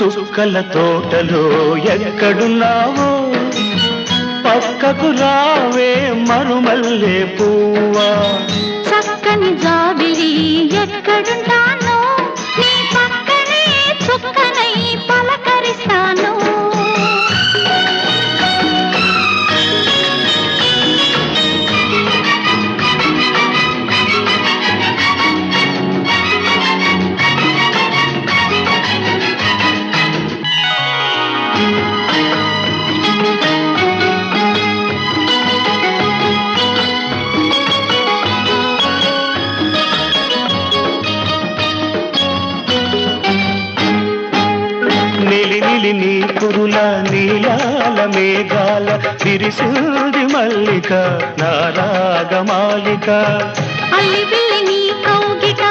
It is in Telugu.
చుక్కల తోటలో ఎక్కడున్నావో పక్కకు రావే మరుమల్లె పువ్వా చక్కని జాబిలి ఎక్కడుంటానో నీ పక్కనే చుక్కనై పలకరిస్తాను నిలి నీ కురుల నీలాల మేఘాల విరిసింది మల్లిక నా రాగమాలిక అల్లి బిల్లి నీ కౌగిట